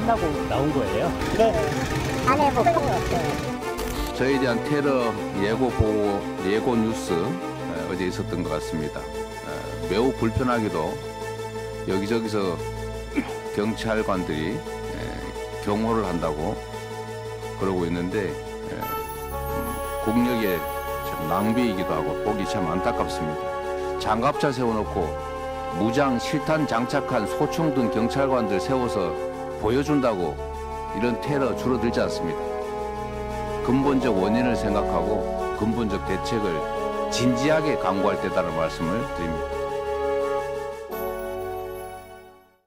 끝나고 나온 거예요? 네. 아내하고 저에 대한 테러 예고 보고 예고 뉴스 어제 있었던 것 같습니다. 매우 불편하게도 여기저기서 경찰관들이 경호를 한다고 그러고 있는데 국력의 낭비이기도 하고 보기 참 안타깝습니다. 장갑차 세워놓고 무장 실탄 장착한 소총 등 경찰관들 세워서 보여준다고 이런 테러 줄어들지 않습니다. 근본적 원인을 생각하고 근본적 대책을 진지하게 강구할 때다는 말씀을 드립니다.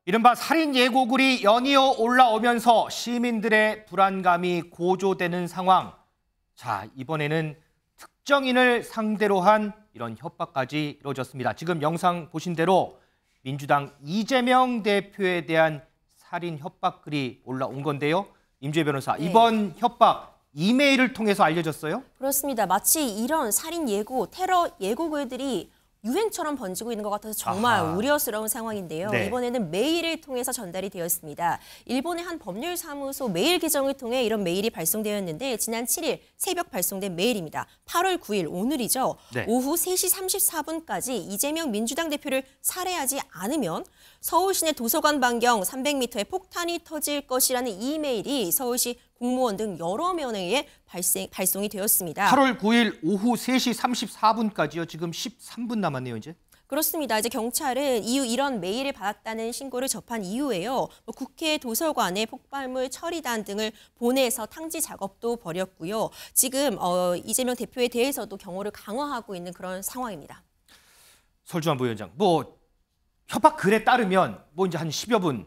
이른바 살인 예고글이 연이어 올라오면서 시민들의 불안감이 고조되는 상황. 자, 이번에는 특정인을 상대로 한 이런 협박까지 이루어졌습니다. 지금 영상 보신 대로 민주당 이재명 대표에 대한 살인 협박글이 올라온 건데요. 임주혜 변호사, 네. 이번 협박 이메일을 통해서 알려졌어요? 그렇습니다. 마치 이런 살인 예고, 테러 예고글들이 유행처럼 번지고 있는 것 같아서 정말 우려스러운 상황인데요. 네. 이번에는 메일을 통해서 전달이 되었습니다. 일본의 한 법률사무소 메일 계정을 통해 이런 메일이 발송되었는데 지난 7일 새벽 발송된 메일입니다. 8월 9일 오늘이죠. 네. 오후 3시 34분까지 이재명 민주당 대표를 살해하지 않으면 서울시 내 도서관 반경 300m의 폭탄이 터질 것이라는 이메일이 서울시 공무원 등 여러 면에 발송이 되었습니다. 8월 9일 오후 3시 34분까지요. 지금 13분 남았네요, 이제. 그렇습니다. 이제 경찰은 이런 메일을 받았다는 신고를 접한 이후에요. 국회 도서관에 폭발물 처리단 등을 보내서 탕지 작업도 벌였고요. 지금 이재명 대표에 대해서도 경호를 강화하고 있는 그런 상황입니다. 설주환 부위원장, 협박 글에 따르면 이제 한 10여 분.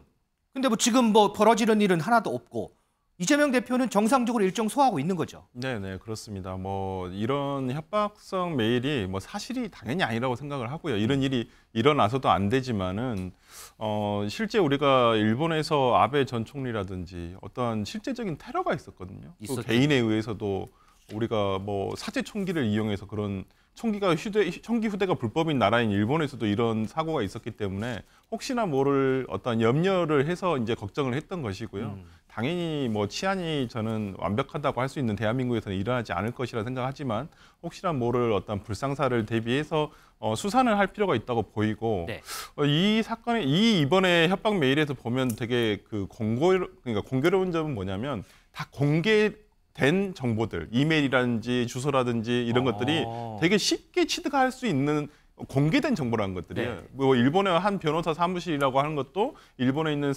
근데 지금 벌어지는 일은 하나도 없고 이재명 대표는 정상적으로 일정 소화하고 있는 거죠. 네, 그렇습니다. 이런 협박성 메일이 사실이 당연히 아니라고 생각을 하고요. 이런 일이 일어나서도 안 되지만은 실제 우리가 일본에서 아베 전 총리라든지 어떤 실제적인 테러가 있었거든요. 또 개인에 의해서도 우리가 사제 총기를 이용해서 그런 총기 휴대가 불법인 나라인 일본에서도 이런 사고가 있었기 때문에 혹시나 모를 어떤 염려를 해서 이제 걱정을 했던 것이고요. 당연히 치안이 저는 완벽하다고 할 수 있는 대한민국에서는 일어나지 않을 것이라 생각하지만 혹시나 모를 어떤 불상사를 대비해서 수산을 할 필요가 있다고 보이고 네. 이 사건의 이번에 협박 메일에서 보면 되게 그러니까 공교로운 점은 뭐냐면 다 공개된 정보들, 이메일이라든지 주소라든지 이런 것들이 되게 쉽게 취득할 수 있는 공개된 정보라는 것들이에요. 네. 일본의 한 변호사 사무실이라고 하는 것도 일본에 있는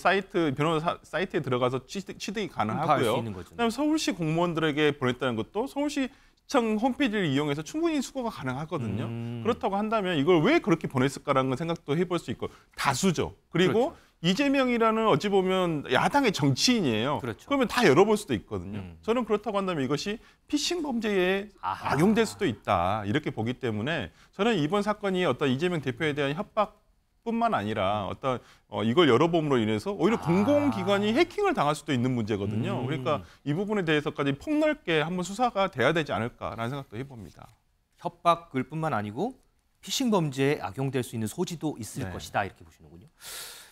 변호사 사이트에 들어가서 취득이 가능하고요. 그다음에 서울시 공무원들에게 보냈다는 것도 서울시청 홈페이지를 이용해서 충분히 수거가 가능하거든요. 그렇다고 한다면 이걸 왜 그렇게 보냈을까라는 생각도 해볼 수 있고 다수죠. 그리고 그렇죠. 이재명이라는 어찌 보면 야당의 정치인이에요. 그렇죠. 그러면 다 열어볼 수도 있거든요. 저는 그렇다고 한다면 이것이 피싱 범죄에 악용될 수도 있다. 이렇게 보기 때문에 저는 이번 사건이 어떤 이재명 대표에 대한 협박뿐만 아니라 어떤 이걸 열어봄으로 인해서 오히려 공공기관이 해킹을 당할 수도 있는 문제거든요. 그러니까 이 부분에 대해서까지 폭넓게 한번 수사가 돼야 되지 않을까라는 생각도 해봅니다. 협박글뿐만 아니고 피싱 범죄에 악용될 수 있는 소지도 있을 것이다. 이렇게 보시는군요.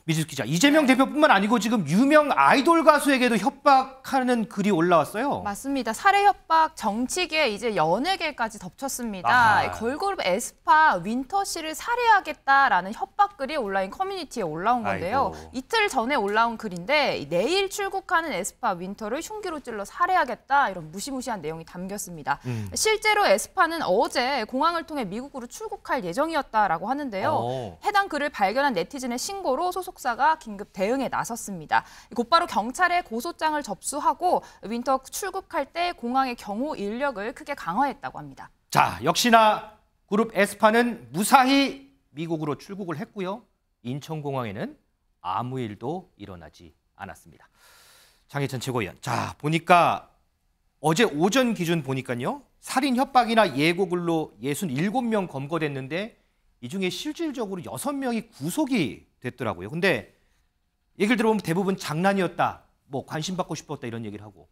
미지수 기자, 이재명 대표뿐만 아니고 지금 유명 아이돌 가수에게도 협박하는 글이 올라왔어요. 맞습니다. 살해 협박 정치계 이제 연예계까지 덮쳤습니다. 걸그룹 에스파 윈터 씨를 살해하겠다라는 협박글이 온라인 커뮤니티에 올라온 건데요. 이틀 전에 올라온 글인데 내일 출국하는 에스파 윈터를 흉기로 찔러 살해하겠다 이런 무시무시한 내용이 담겼습니다. 실제로 에스파는 어제 공항을 통해 미국으로 출국할 예정이었다라고 하는데요. 해당 글을 발견한 네티즌의 신고로 소속사가 긴급 대응에 나섰습니다. 곧바로 경찰에 고소장을 접수하고 윈터 출국할 때 공항의 경호 인력을 크게 강화했다고 합니다. 자, 역시나 그룹 에스파는 무사히 미국으로 출국을 했고요. 인천공항에는 아무 일도 일어나지 않았습니다. 장혜찬 최고위원, 자 보니까 어제 오전 기준 보니까요. 살인 협박이나 예고글로 67명 검거됐는데 이 중에 실질적으로 6명이 구속이 됐더라고요. 근데 얘기를 들어보면 대부분 장난이었다, 관심 받고 싶었다 이런 얘기를 하고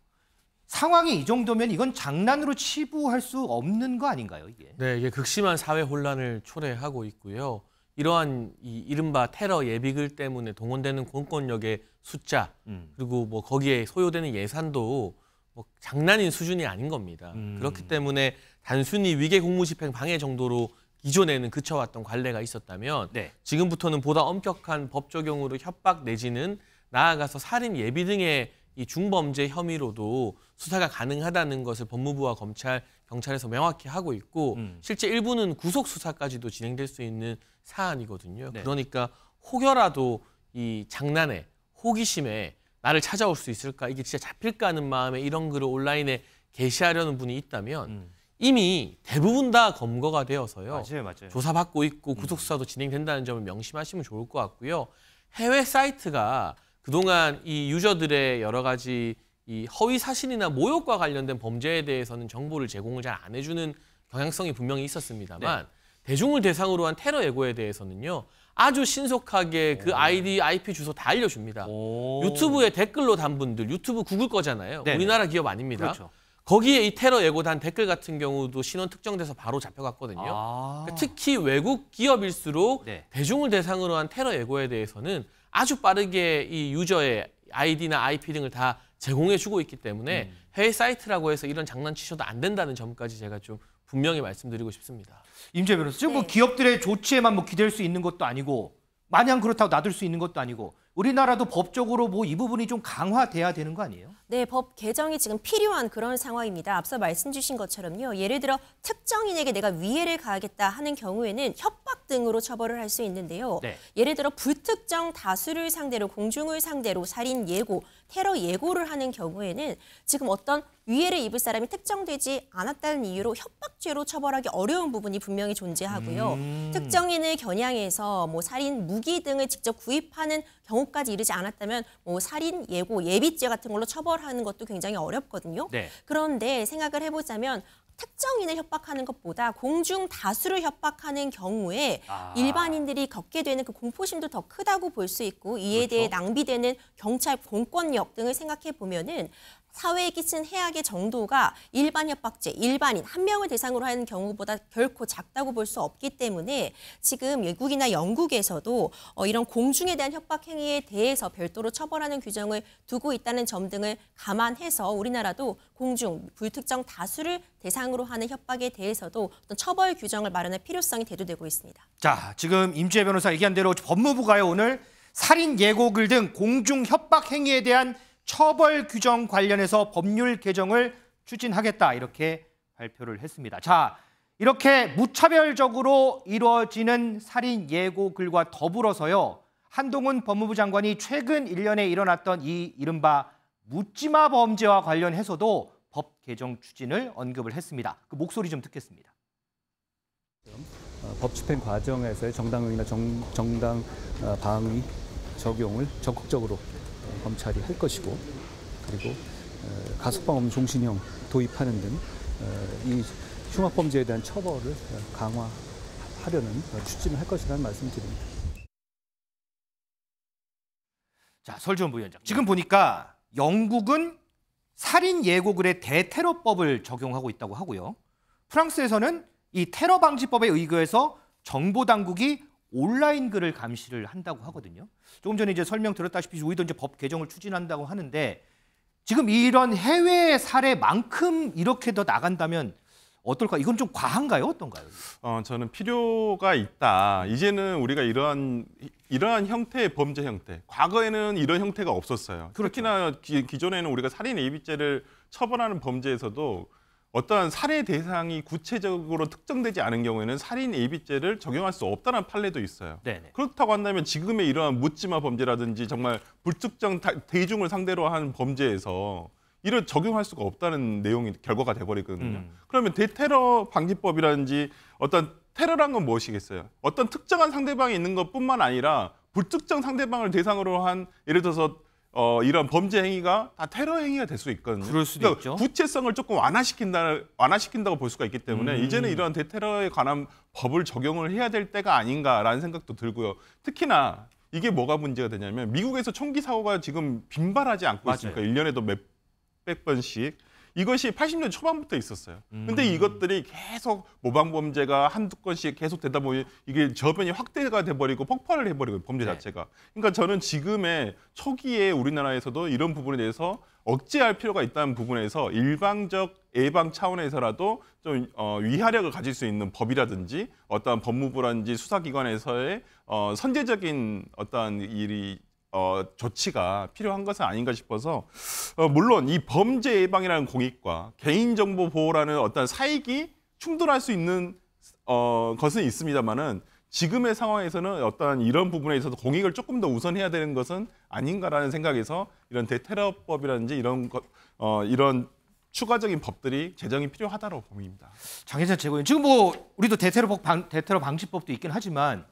상황이 이 정도면 이건 장난으로 치부할 수 없는 거 아닌가요, 이게? 네, 이게 극심한 사회 혼란을 초래하고 있고요. 이러한 이른바 테러 예비글 때문에 동원되는 공권력의 숫자 그리고 뭐 거기에 소요되는 예산도 뭐 장난인 수준이 아닌 겁니다. 그렇기 때문에 단순히 위계 공무집행 방해 정도로 기존에는 그쳐왔던 관례가 있었다면 네. 지금부터는 보다 엄격한 법 적용으로 협박 내지는 나아가서 살인 예비 등의 이 중범죄 혐의로도 수사가 가능하다는 것을 법무부와 검찰, 경찰에서 명확히 하고 있고 실제 일부는 구속 수사까지도 진행될 수 있는 사안이거든요. 네. 그러니까 혹여라도 이 장난에 호기심에 나를 찾아올 수 있을까 이게 진짜 잡힐까 하는 마음에 이런 글을 온라인에 게시하려는 분이 있다면 이미 대부분 다 검거가 되어서요. 맞아요. 조사받고 있고 구속 수사도 진행된다는 점을 명심하시면 좋을 것 같고요. 해외 사이트가 그동안 이 유저들의 여러 가지 이 허위 사실이나 모욕과 관련된 범죄에 대해서는 정보를 제공을 잘 안 해주는 경향성이 분명히 있었습니다만 대중을 대상으로 한 테러 예고에 대해서는요. 아주 신속하게 그 아이디, IP 주소 다 알려줍니다. 유튜브에 댓글로 단 분들, 유튜브 구글 거잖아요. 네네. 우리나라 기업 아닙니다. 그렇죠. 거기에 이 테러 예고 단 댓글 같은 경우도 신원 특정돼서 바로 잡혀갔거든요. 그러니까 특히 외국 기업일수록 네. 대중을 대상으로 한 테러 예고에 대해서는 아주 빠르게 이 유저의 아이디나 IP 등을 다 제공해주고 있기 때문에 해외 사이트라고 해서 이런 장난치셔도 안 된다는 점까지 제가 좀 분명히 말씀드리고 싶습니다. 임재 변호사, 지금 뭐 네. 기업들의 조치에만 뭐 기댈 수 있는 것도 아니고 마냥 그렇다고 놔둘 수 있는 것도 아니고 우리나라도 법적으로 뭐 이 부분이 좀 강화돼야 되는 거 아니에요? 네, 법 개정이 지금 필요한 그런 상황입니다. 앞서 말씀 주신 것처럼요. 예를 들어 특정인에게 내가 위해를 가하겠다 하는 경우에는 협박 등으로 처벌을 할 수 있는데요. 네. 예를 들어 불특정 다수를 상대로 공중을 상대로 살인 예고, 테러 예고를 하는 경우에는 지금 어떤 위해를 입을 사람이 특정되지 않았다는 이유로 협박죄로 처벌하기 어려운 부분이 분명히 존재하고요. 특정인을 겨냥해서 뭐 살인 무기 등을 직접 구입하는 경우까지 이르지 않았다면 뭐 살인 예고, 예비죄 같은 걸로 처벌하는 것도 굉장히 어렵거든요. 네. 그런데 생각을 해보자면 특정인을 협박하는 것보다 공중 다수를 협박하는 경우에 일반인들이 겪게 되는 그 공포심도 더 크다고 볼 수 있고 이에 대해 낭비되는 경찰 공권력 등을 생각해 보면은 사회에 끼친 해악의 정도가 일반 협박죄, 일반인 한 명을 대상으로 하는 경우보다 결코 작다고 볼 수 없기 때문에 지금 미국이나 영국에서도 이런 공중에 대한 협박 행위에 대해서 별도로 처벌하는 규정을 두고 있다는 점 등을 감안해서 우리나라도 공중, 불특정 다수를 대상으로 하는 협박에 대해서도 어떤 처벌 규정을 마련할 필요성이 대두되고 있습니다. 자, 지금 임재 변호사 얘기한 대로 법무부가요 오늘 살인 예고글 등 공중 협박 행위에 대한 처벌 규정 관련해서 법률 개정을 추진하겠다 이렇게 발표를 했습니다. 자, 이렇게 무차별적으로 이루어지는 살인 예고글과 더불어서요. 한동훈 법무부 장관이 최근 1년에 일어났던 이 이른바 묻지마 범죄와 관련해서도 법 개정 추진을 언급을 했습니다. 그 목소리 좀 듣겠습니다. 법 집행 과정에서의 정당성이나 정당 방위 적용을 적극적으로 검찰이 할 것이고 그리고 가석방 없는 종신형 도입하는 등 이 흉악범죄에 대한 처벌을 강화하려는 추진을 할 것이라는 말씀을 드립니다. 자, 설주원 부위원장. 지금 보니까 영국은 살인 예고글의 대테러법을 적용하고 있다고 하고요. 프랑스에서는 이 테러 방지법에 의거해서 정보 당국이 온라인 글을 감시를 한다고 하거든요. 조금 전에 이제 설명 들었다시피 우리도 이제 법 개정을 추진한다고 하는데 지금 이런 해외 사례만큼 이렇게 더 나간다면 어떨까? 이건 좀 과한가요? 어떤가요? 저는 필요가 있다. 이제는 우리가 이러한 형태의 범죄 형태, 과거에는 이런 형태가 없었어요. 그렇죠. 특히나 기존에는 우리가 살인 예비죄를 처벌하는 범죄에서도 어떠한 살해 대상이 구체적으로 특정되지 않은 경우에는 살인 예비죄를 적용할 수 없다는 판례도 있어요. 네네. 그렇다고 한다면 지금의 이러한 묻지마 범죄라든지 정말 불특정 대중을 상대로 한 범죄에서 이를 적용할 수가 없다는 내용이 결과가 돼버리거든요. 그러면 대테러 방지법이라든지 어떤 테러란 건 무엇이겠어요? 어떤 특정한 상대방이 있는 것뿐만 아니라 불특정 상대방을 대상으로 한 예를 들어서 이런 범죄 행위가 다 테러 행위가 될 수 있거든요. 그럴 수도 있죠. 구체성을 조금 완화시킨다고 볼 수가 있기 때문에 이제는 이런 대테러에 관한 법을 적용을 해야 될 때가 아닌가라는 생각도 들고요. 특히나 이게 뭐가 문제가 되냐면 미국에서 총기 사고가 지금 빈발하지 않고 있습니까? 1년에도 몇백 번씩. 이것이 80년 초반부터 있었어요. 근데 이것들이 계속 모방 범죄가 한두 건씩 계속 되다 보니 이게 저변이 확대가 돼버리고 폭발을 해버리고 범죄 자체가. 그러니까 저는 지금의 초기에 우리나라에서도 이런 부분에 대해서 억제할 필요가 있다는 부분에서 일방적 예방 차원에서라도 좀 위하력을 가질 수 있는 법이라든지 어떠한 법무부라든지 수사기관에서의 선제적인 어떠한 일이 조치가 필요한 것은 아닌가 싶어서 물론 이 범죄 예방이라는 공익과 개인정보 보호라는 어떤 사익이 충돌할 수 있는 것은 있습니다만은 지금의 상황에서는 어떠한 이런 부분에 있어서 공익을 조금 더 우선해야 되는 것은 아닌가라는 생각에서 이런 대테러법이라든지 이런 추가적인 법들이 제정이 필요하다고 봅니다. 장혜찬 최고위원, 지금 뭐 우리도 대테러 방지법도 있긴 하지만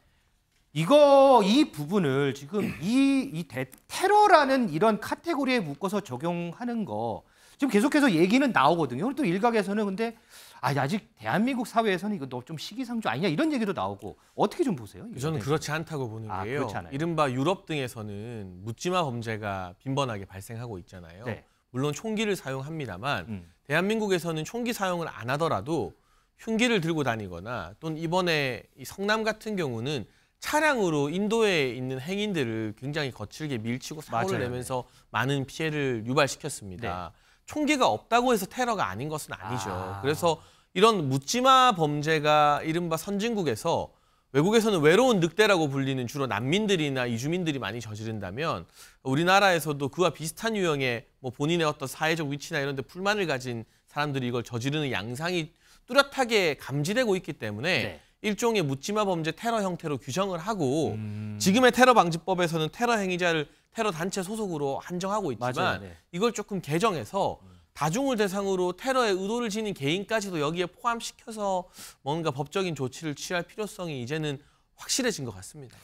이 부분을 지금 이 테러라는 이런 카테고리에 묶어서 적용하는 거 지금 계속해서 얘기는 나오거든요. 또 일각에서는 근데 아직 대한민국 사회에서는 이거 너 좀 시기상조 아니냐 이런 얘기도 나오고 어떻게 좀 보세요? 저는 그렇지 않다고 보는 게요. 이른바 유럽 등에서는 묻지마 범죄가 빈번하게 발생하고 있잖아요. 네. 물론 총기를 사용합니다만 대한민국에서는 총기 사용을 안 하더라도 흉기를 들고 다니거나 또는 이번에 이 성남 같은 경우는 차량으로 인도에 있는 행인들을 굉장히 거칠게 밀치고 사고를 내면서 많은 피해를 유발시켰습니다. 네. 총기가 없다고 해서 테러가 아닌 것은 아니죠. 그래서 이런 묻지마 범죄가 이른바 선진국에서 외국에서는 외로운 늑대라고 불리는 주로 난민들이나 이주민들이 많이 저지른다면 우리나라에서도 그와 비슷한 유형의 뭐 본인의 어떤 사회적 위치나 이런 데 불만을 가진 사람들이 이걸 저지르는 양상이 뚜렷하게 감지되고 있기 때문에 네. 일종의 묻지마 범죄 테러 형태로 규정을 하고 지금의 테러 방지법에서는 테러 행위자를 테러 단체 소속으로 한정하고 있지만 네. 이걸 조금 개정해서 다중을 대상으로 테러에 의도를 지닌 개인까지도 여기에 포함시켜서 뭔가 법적인 조치를 취할 필요성이 이제는 확실해진 것 같습니다.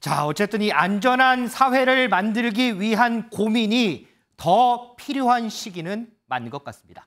자, 어쨌든 이 안전한 사회를 만들기 위한 고민이 더 필요한 시기는 맞는 것 같습니다.